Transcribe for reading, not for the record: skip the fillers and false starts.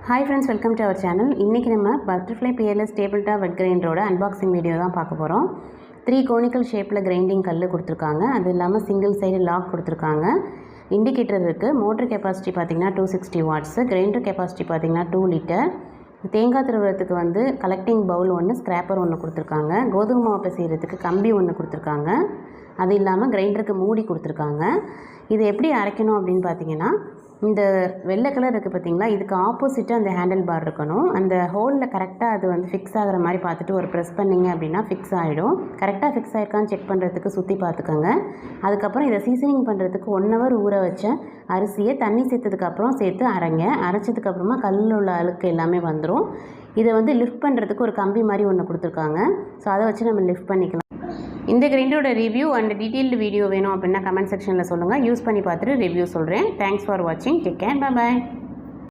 Hi friends, welcome to our channel. இன்னைக்கு நம்ம Butterfly Peerless Table Top Wet Grinder ஓட unboxing video தான் பார்க்க போறோம். 3 conical shapeல grinding கல்லு கொடுத்திருக்காங்க. அது இல்லாம single side lock கொடுத்திருக்காங்க. இண்டிகேட்டர் இருக்கு. மோட்டர் கெபாசிட்டி பாத்தீங்கன்னா 260 watts, grinder capacity பாத்தீங்கன்னா 2 liter. தேங்காய் திருவுறதுக்கு வந்து கலெக்டிங் பவுல் ஒன்று, ஸ்கிராப்பர் ஒன்று கொடுத்துருக்காங்க. கோதுமை மாவு பிசைறதுக்கு கம்பி ஒன்று கொடுத்துருக்காங்க. அது இல்லாமல் கிரைண்டருக்கு மூடி கொடுத்துருக்காங்க. இது எப்படி அரைக்கணும் அப்படின்னு பார்த்தீங்கன்னா, இந்த வெள்ளை கலர் இருக்குது பார்த்தீங்களா, இதுக்கு ஆப்போசிட்டாக அந்த ஹேண்டில் பார் இருக்கணும். அந்த ஹோலில் கரெக்டாக அது வந்து ஃபிக்ஸ் ஆகிற மாதிரி பார்த்துட்டு ஒரு ப்ரெஸ் பண்ணிங்க அப்படின்னா ஃபிக்ஸ் ஆகிடும். கரெக்டாக ஃபிக்ஸ் ஆகிருக்கான்னு செக் பண்ணுறதுக்கு சுற்றி பார்த்துக்கோங்க. அதுக்கப்புறம் இதை சீசனிங் பண்ணுறதுக்கு 1 hour ஊற வச்ச அரிசியை தண்ணி சேர்த்ததுக்கப்புறம் சேர்த்து அரைங்க. அரைச்சதுக்கப்புறமா கல்லில் உள்ள அழுக்கு எல்லாமே வந்துடும். இதை வந்து லிஃப்ட் பண்ணுறதுக்கு ஒரு கம்பி மாதிரி ஒன்று கொடுத்துருக்காங்க. ஸோ அதை வச்சு நம்ம லிஃப்ட் பண்ணிக்கலாம். இந்த கிரைண்டரோட ரிவ்யூ அண்ட் டீட்டெயில்டு வீடியோ வேணும் அப்படின்னா கமெண்ட் செக்ஷனில் சொல்லுங்கள். யூஸ் பண்ணி பார்த்துட்டு ரிவ்யூ சொல்கிறேன். தேங்க்ஸ் ஃபார் வாட்சிங். Take care. Bye bye.